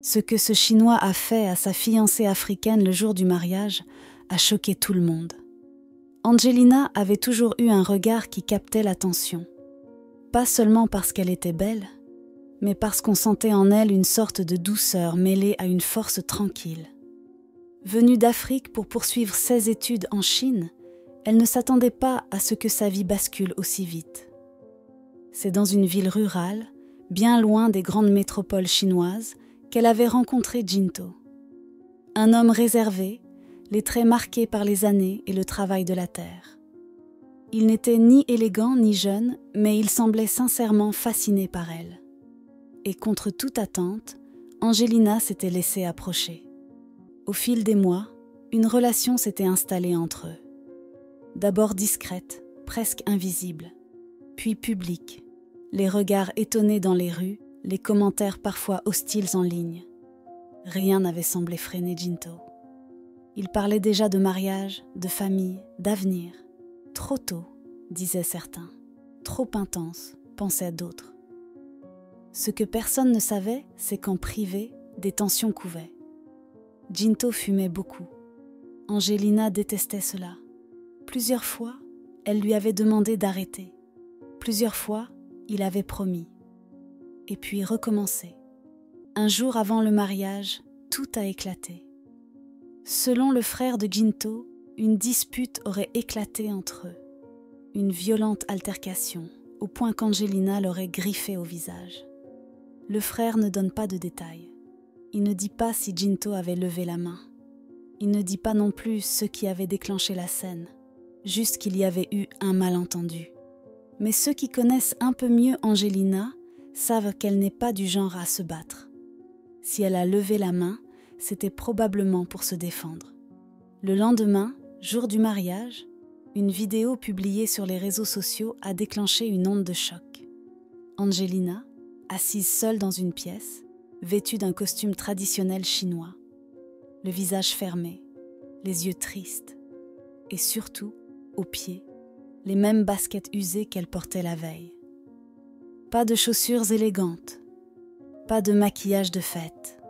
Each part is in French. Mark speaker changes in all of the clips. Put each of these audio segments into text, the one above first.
Speaker 1: Ce que ce Chinois a fait à sa fiancée africaine le jour du mariage a choqué tout le monde. Angelina avait toujours eu un regard qui captait l'attention. Pas seulement parce qu'elle était belle, mais parce qu'on sentait en elle une sorte de douceur mêlée à une force tranquille. Venue d'Afrique pour poursuivre ses études en Chine, elle ne s'attendait pas à ce que sa vie bascule aussi vite. C'est dans une ville rurale, bien loin des grandes métropoles chinoises, qu'elle avait rencontré Jinto. Un homme réservé, les traits marqués par les années et le travail de la terre. Il n'était ni élégant ni jeune, mais il semblait sincèrement fasciné par elle. Et contre toute attente, Angelina s'était laissée approcher. Au fil des mois, une relation s'était installée entre eux. D'abord discrète, presque invisible, puis publique, les regards étonnés dans les rues, les commentaires parfois hostiles en ligne. Rien n'avait semblé freiner Jinto. Il parlait déjà de mariage, de famille, d'avenir. Trop tôt, disaient certains. Trop intense, pensaient d'autres. Ce que personne ne savait, c'est qu'en privé, des tensions couvaient. Jinto fumait beaucoup. Angelina détestait cela. Plusieurs fois, elle lui avait demandé d'arrêter. Plusieurs fois, il avait promis. Et puis recommencer. Un jour avant le mariage, tout a éclaté. Selon le frère de Jinto, une dispute aurait éclaté entre eux. Une violente altercation, au point qu'Angelina l'aurait griffé au visage. Le frère ne donne pas de détails. Il ne dit pas si Jinto avait levé la main. Il ne dit pas non plus ce qui avait déclenché la scène, juste qu'il y avait eu un malentendu. Mais ceux qui connaissent un peu mieux Angelina savent qu'elle n'est pas du genre à se battre. Si elle a levé la main, c'était probablement pour se défendre. Le lendemain, jour du mariage, une vidéo publiée sur les réseaux sociaux a déclenché une onde de choc. Angelina, assise seule dans une pièce, vêtue d'un costume traditionnel chinois, le visage fermé, les yeux tristes, et surtout, aux pieds, les mêmes baskets usées qu'elle portait la veille. Pas de chaussures élégantes, pas de maquillage de fête,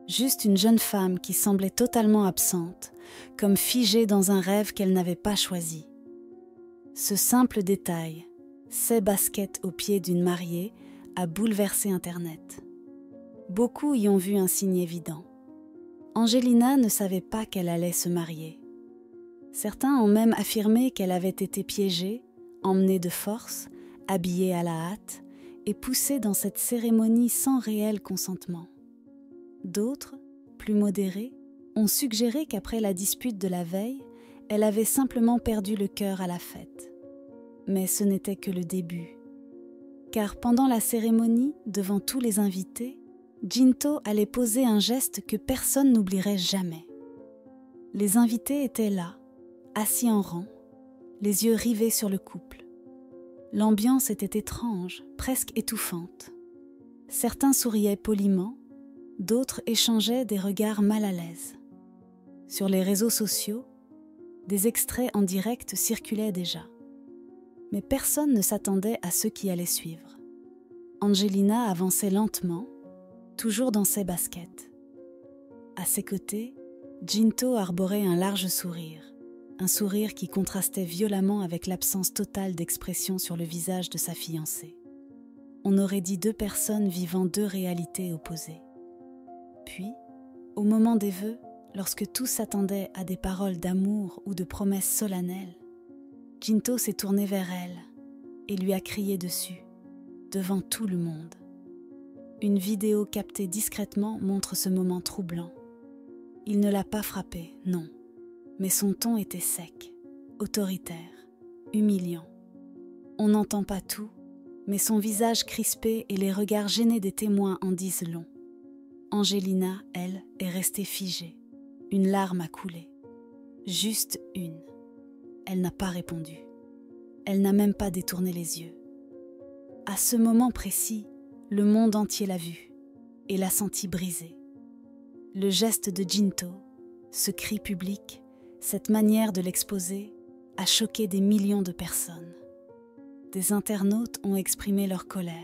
Speaker 1: juste une jeune femme qui semblait totalement absente, comme figée dans un rêve qu'elle n'avait pas choisi. Ce simple détail, ces baskets aux pieds d'une mariée, a bouleversé Internet. Beaucoup y ont vu un signe évident. Angelina ne savait pas qu'elle allait se marier. Certains ont même affirmé qu'elle avait été piégée, emmenée de force, habillée à la hâte et poussée dans cette cérémonie sans réel consentement. D'autres, plus modérés, ont suggéré qu'après la dispute de la veille, elle avait simplement perdu le cœur à la fête. Mais ce n'était que le début. Car pendant la cérémonie, devant tous les invités, Jinto allait poser un geste que personne n'oublierait jamais. Les invités étaient là, assis en rang, les yeux rivés sur le couple. L'ambiance était étrange, presque étouffante. Certains souriaient poliment, d'autres échangeaient des regards mal à l'aise. Sur les réseaux sociaux, des extraits en direct circulaient déjà. Mais personne ne s'attendait à ce qui allait suivre. Angelina avançait lentement, toujours dans ses baskets. À ses côtés, Jinto arborait un large sourire, un sourire qui contrastait violemment avec l'absence totale d'expression sur le visage de sa fiancée. On aurait dit deux personnes vivant deux réalités opposées. Puis, au moment des vœux, lorsque tous s'attendaient à des paroles d'amour ou de promesses solennelles, Jinto s'est tourné vers elle et lui a crié dessus, devant tout le monde. Une vidéo captée discrètement montre ce moment troublant. Il ne l'a pas frappée, non, mais son ton était sec, autoritaire, humiliant. On n'entend pas tout, mais son visage crispé et les regards gênés des témoins en disent long. Angelina, elle, est restée figée. Une larme a coulé. Juste une. Elle n'a pas répondu. Elle n'a même pas détourné les yeux. À ce moment précis, le monde entier l'a vue et l'a sentie brisée. Le geste de Jinto, ce cri public, cette manière de l'exposer, a choqué des millions de personnes. Des internautes ont exprimé leur colère.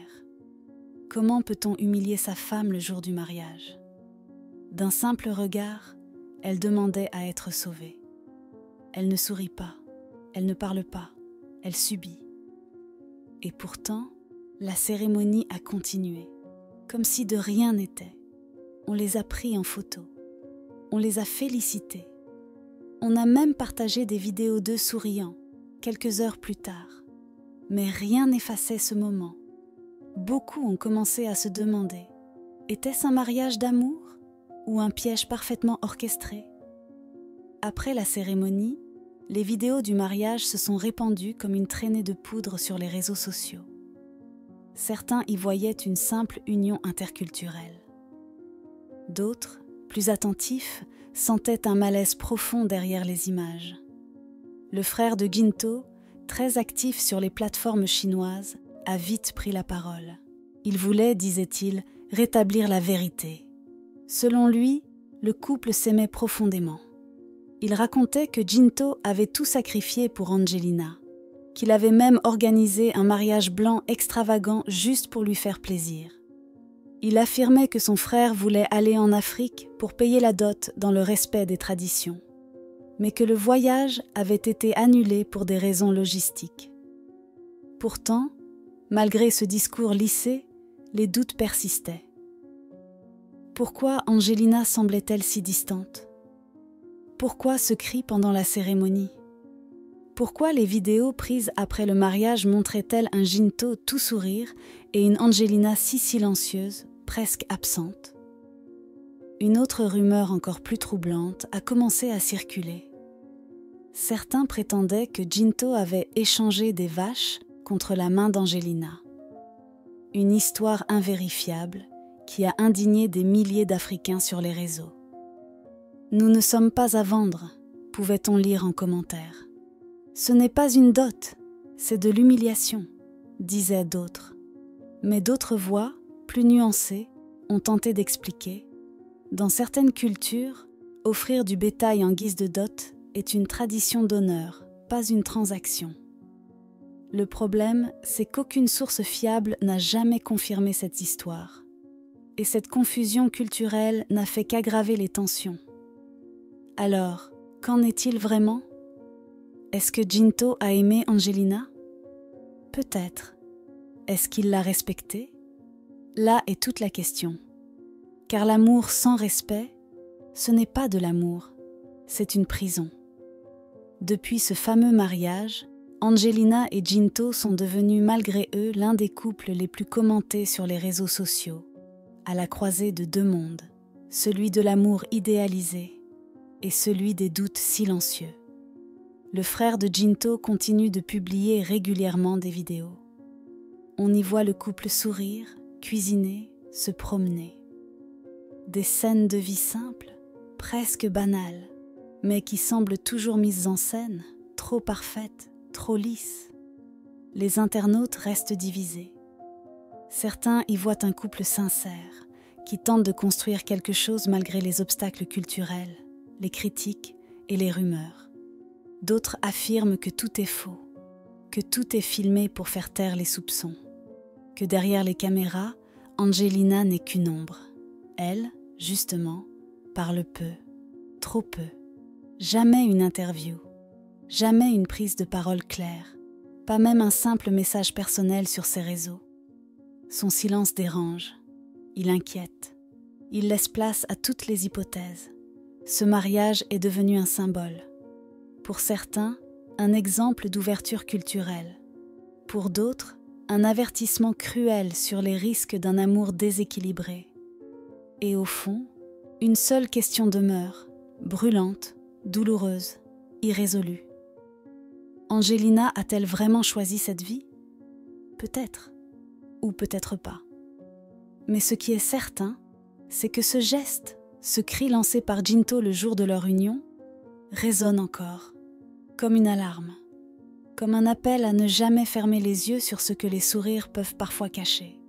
Speaker 1: Comment peut-on humilier sa femme le jour du mariage ? D'un simple regard, elle demandait à être sauvée. Elle ne sourit pas, elle ne parle pas, elle subit. Et pourtant, la cérémonie a continué, comme si de rien n'était. On les a pris en photo, on les a félicités. On a même partagé des vidéos d'eux souriant, quelques heures plus tard. Mais rien n'effaçait ce moment. Beaucoup ont commencé à se demander, était-ce un mariage d'amour ou un piège parfaitement orchestré? Après la cérémonie, les vidéos du mariage se sont répandues comme une traînée de poudre sur les réseaux sociaux. Certains y voyaient une simple union interculturelle. D'autres, plus attentifs, sentaient un malaise profond derrière les images. Le frère de Jinto, très actif sur les plateformes chinoises, a vite pris la parole. Il voulait, disait-il, rétablir la vérité. Selon lui, le couple s'aimait profondément. Il racontait que Jinto avait tout sacrifié pour Angelina, qu'il avait même organisé un mariage blanc extravagant juste pour lui faire plaisir. Il affirmait que son frère voulait aller en Afrique pour payer la dot dans le respect des traditions, mais que le voyage avait été annulé pour des raisons logistiques. Pourtant, malgré ce discours lissé, les doutes persistaient. Pourquoi Angelina semblait-elle si distante? Pourquoi ce cri pendant la cérémonie? Pourquoi les vidéos prises après le mariage montraient-elles un Jinto tout sourire et une Angelina si silencieuse, presque absente? Une autre rumeur encore plus troublante a commencé à circuler. Certains prétendaient que Jinto avait échangé des vaches contre la main d'Angelina. Une histoire invérifiable qui a indigné des milliers d'Africains sur les réseaux. « Nous ne sommes pas à vendre », pouvait-on lire en commentaire. « Ce n'est pas une dot, c'est de l'humiliation », disaient d'autres. Mais d'autres voix, plus nuancées, ont tenté d'expliquer. Dans certaines cultures, offrir du bétail en guise de dot est une tradition d'honneur, pas une transaction. Le problème, c'est qu'aucune source fiable n'a jamais confirmé cette histoire. Et cette confusion culturelle n'a fait qu'aggraver les tensions. Alors, qu'en est-il vraiment? Est-ce que Jinto a aimé Angelina? Peut-être. Est-ce qu'il l'a respectée? Là est toute la question. Car l'amour sans respect, ce n'est pas de l'amour, c'est une prison. Depuis ce fameux mariage, Angelina et Jinto sont devenus malgré eux l'un des couples les plus commentés sur les réseaux sociaux, à la croisée de deux mondes, celui de l'amour idéalisé et celui des doutes silencieux. Le frère de Jinto continue de publier régulièrement des vidéos. On y voit le couple sourire, cuisiner, se promener. Des scènes de vie simples, presque banales, mais qui semblent toujours mises en scène, trop parfaites, trop lisses. Les internautes restent divisés. Certains y voient un couple sincère, qui tente de construire quelque chose malgré les obstacles culturels, les critiques et les rumeurs. D'autres affirment que tout est faux, que tout est filmé pour faire taire les soupçons, que derrière les caméras, Angelina n'est qu'une ombre. Elle, justement, parle peu, trop peu. Jamais une interview, jamais une prise de parole claire, pas même un simple message personnel sur ses réseaux. Son silence dérange, il inquiète, il laisse place à toutes les hypothèses. Ce mariage est devenu un symbole. Pour certains, un exemple d'ouverture culturelle. Pour d'autres, un avertissement cruel sur les risques d'un amour déséquilibré. Et au fond, une seule question demeure, brûlante, douloureuse, irrésolue. Angelina a-t-elle vraiment choisi cette vie? Peut-être, ou peut-être pas. Mais ce qui est certain, c'est que ce geste, ce cri lancé par Jinto le jour de leur union, résonne encore, comme une alarme, comme un appel à ne jamais fermer les yeux sur ce que les sourires peuvent parfois cacher.